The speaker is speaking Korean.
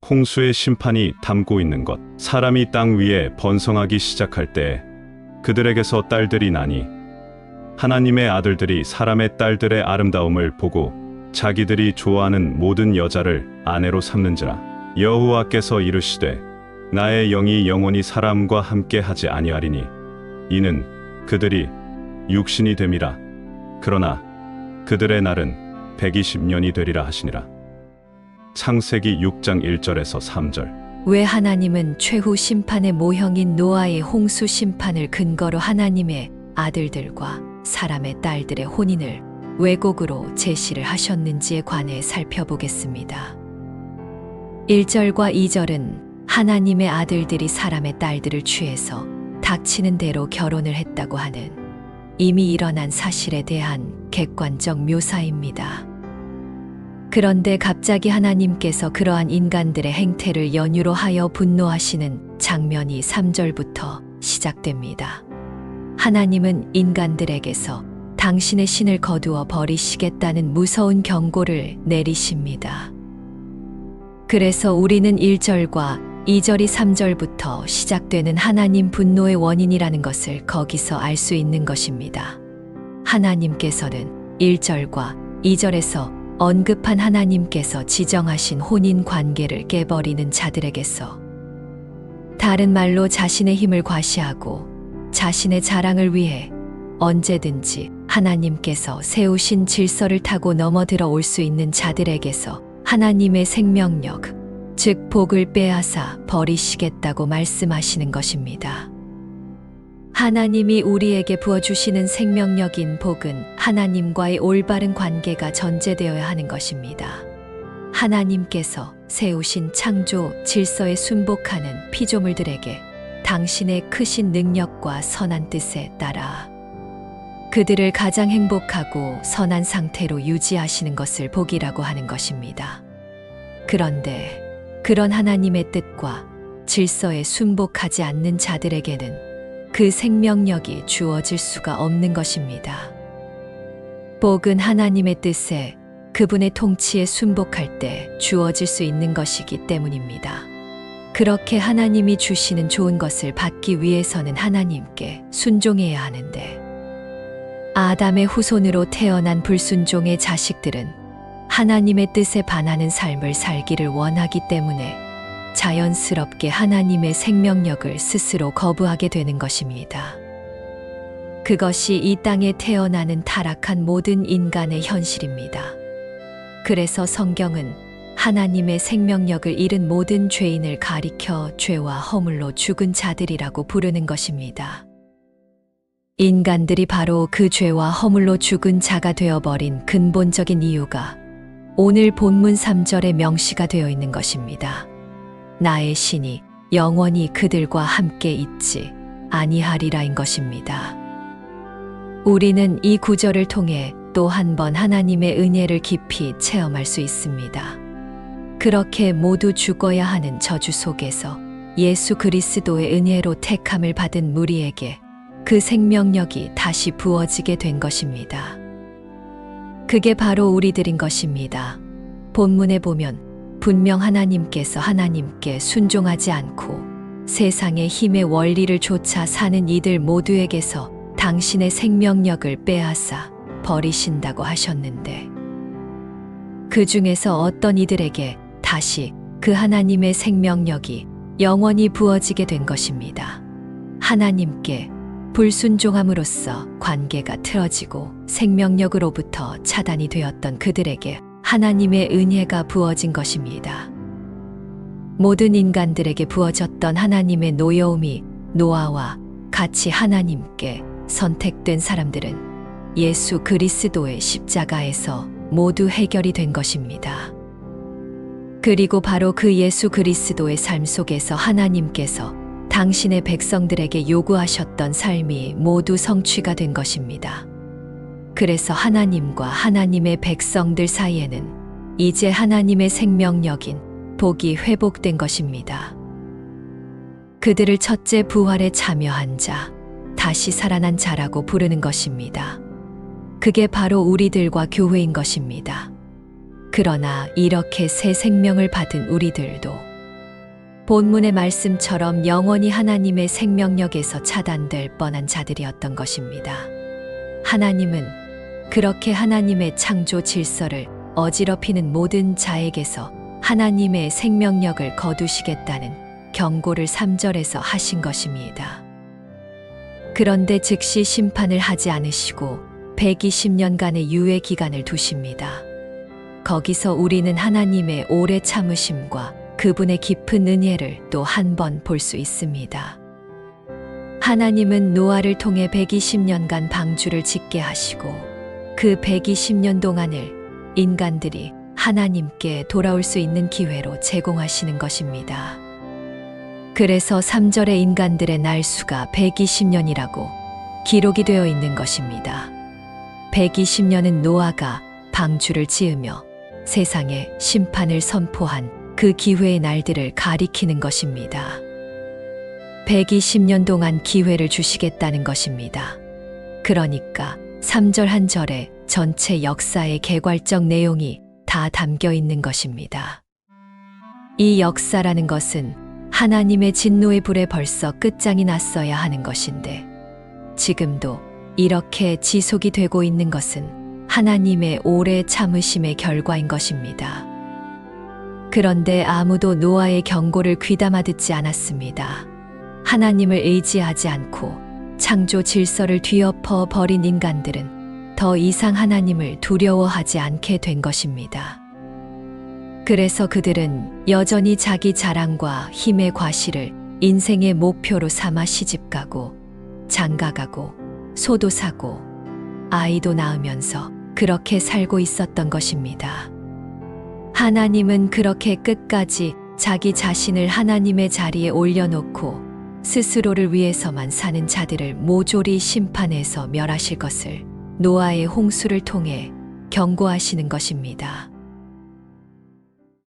홍수의 심판이 담고 있는 것. 사람이 땅 위에 번성하기 시작할 때 그들에게서 딸들이 나니 하나님의 아들들이 사람의 딸들의 아름다움을 보고 자기들이 좋아하는 모든 여자를 아내로 삼는지라. 여호와께서 이르시되 나의 영이 영원히 사람과 함께 하지 아니하리니 이는 그들이 육신이 됨이라. 그러나 그들의 날은 120년이 되리라 하시니라. 창세기 6장 1절에서 3절. 왜 하나님은 최후 심판의 모형인 노아의 홍수 심판을 근거로 하나님의 아들들과 사람의 딸들의 혼인을 왜곡으로 제시를 하셨는지에 관해 살펴보겠습니다. 1절과 2절은 하나님의 아들들이 사람의 딸들을 취해서 닥치는 대로 결혼을 했다고 하는 이미 일어난 사실에 대한 객관적 묘사입니다. 그런데 갑자기 하나님께서 그러한 인간들의 행태를 연유로 하여 분노하시는 장면이 3절부터 시작됩니다. 하나님은 인간들에게서 당신의 신을 거두어 버리시겠다는 무서운 경고를 내리십니다. 그래서 우리는 1절과 2절이 3절부터 시작되는 하나님 분노의 원인이라는 것을 거기서 알 수 있는 것입니다. 하나님께서는 1절과 2절에서 언급한 하나님께서 지정하신 혼인 관계를 깨버리는 자들에게서, 다른 말로 자신의 힘을 과시하고 자신의 자랑을 위해 언제든지 하나님께서 세우신 질서를 타고 넘어들어 올 수 있는 자들에게서 하나님의 생명력, 즉 복을 빼앗아 버리시겠다고 말씀하시는 것입니다. 하나님이 우리에게 부어주시는 생명력인 복은 하나님과의 올바른 관계가 전제되어야 하는 것입니다. 하나님께서 세우신 창조 질서에 순복하는 피조물들에게 당신의 크신 능력과 선한 뜻에 따라 그들을 가장 행복하고 선한 상태로 유지하시는 것을 복이라고 하는 것입니다. 그런데 그런 하나님의 뜻과 질서에 순복하지 않는 자들에게는 그 생명력이 주어질 수가 없는 것입니다. 복은 하나님의 뜻에, 그분의 통치에 순복할 때 주어질 수 있는 것이기 때문입니다. 그렇게 하나님이 주시는 좋은 것을 받기 위해서는 하나님께 순종해야 하는데, 아담의 후손으로 태어난 불순종의 자식들은 하나님의 뜻에 반하는 삶을 살기를 원하기 때문에 자연스럽게 하나님의 생명력을 스스로 거부하게 되는 것입니다. 그것이 이 땅에 태어나는 타락한 모든 인간의 현실입니다. 그래서 성경은 하나님의 생명력을 잃은 모든 죄인을 가리켜 죄와 허물로 죽은 자들이라고 부르는 것입니다. 인간들이 바로 그 죄와 허물로 죽은 자가 되어버린 근본적인 이유가 오늘 본문 3절에 명시가 되어 있는 것입니다. 나의 신이 영원히 그들과 함께 있지 아니하리라인 것입니다. 우리는 이 구절을 통해 또 한 번 하나님의 은혜를 깊이 체험할 수 있습니다. 그렇게 모두 죽어야 하는 저주 속에서 예수 그리스도의 은혜로 택함을 받은 무리에게 그 생명력이 다시 부어지게 된 것입니다. 그게 바로 우리들인 것입니다. 본문에 보면 분명 하나님께서 하나님께 순종하지 않고 세상의 힘의 원리를 좇아 사는 이들 모두에게서 당신의 생명력을 빼앗아 버리신다고 하셨는데, 그 중에서 어떤 이들에게 다시 그 하나님의 생명력이 영원히 부어지게 된 것입니다. 하나님께 불순종함으로써 관계가 틀어지고 생명력으로부터 차단이 되었던 그들에게 하나님의 은혜가 부어진 것입니다. 모든 인간들에게 부어졌던 하나님의 노여움이 노아와 같이 하나님께 선택된 사람들은 예수 그리스도의 십자가에서 모두 해결이 된 것입니다. 그리고 바로 그 예수 그리스도의 삶 속에서 하나님께서 당신의 백성들에게 요구하셨던 삶이 모두 성취가 된 것입니다. 그래서 하나님과 하나님의 백성들 사이에는 이제 하나님의 생명력인 복이 회복된 것입니다. 그들을 첫째 부활에 참여한 자, 다시 살아난 자라고 부르는 것입니다. 그게 바로 우리들과 교회인 것입니다. 그러나 이렇게 새 생명을 받은 우리들도 본문의 말씀처럼 영원히 하나님의 생명력에서 차단될 뻔한 자들이었던 것입니다. 하나님은 그렇게 하나님의 창조 질서를 어지럽히는 모든 자에게서 하나님의 생명력을 거두시겠다는 경고를 3절에서 하신 것입니다. 그런데 즉시 심판을 하지 않으시고 120년간의 유예 기간을 두십니다. 거기서 우리는 하나님의 오래 참으심과 그분의 깊은 은혜를 또 한 번 볼 수 있습니다. 하나님은 노아를 통해 120년간 방주를 짓게 하시고 그 120년 동안을 인간들이 하나님께 돌아올 수 있는 기회로 제공하시는 것입니다. 그래서 3절의 인간들의 날수가 120년이라고 기록이 되어 있는 것입니다. 120년은 노아가 방주를 지으며 세상에 심판을 선포한 그 기회의 날들을 가리키는 것입니다. 120년 동안 기회를 주시겠다는 것입니다. 그러니까 3절 한 절에 전체 역사의 개괄적 내용이 다 담겨 있는 것입니다. 이 역사라는 것은 하나님의 진노의 불에 벌써 끝장이 났어야 하는 것인데 지금도 이렇게 지속이 되고 있는 것은 하나님의 오래 참으심의 결과인 것입니다. 그런데 아무도 노아의 경고를 귀담아 듣지 않았습니다. 하나님을 의지하지 않고 창조 질서를 뒤엎어 버린 인간들은 더 이상 하나님을 두려워하지 않게 된 것입니다. 그래서 그들은 여전히 자기 자랑과 힘의 과시를 인생의 목표로 삼아 시집가고 장가가고 소도 사고 아이도 낳으면서 그렇게 살고 있었던 것입니다. 하나님은 그렇게 끝까지 자기 자신을 하나님의 자리에 올려놓고 스스로를 위해서만 사는 자들을 모조리 심판해서 멸하실 것을 노아의 홍수를 통해 경고하시는 것입니다.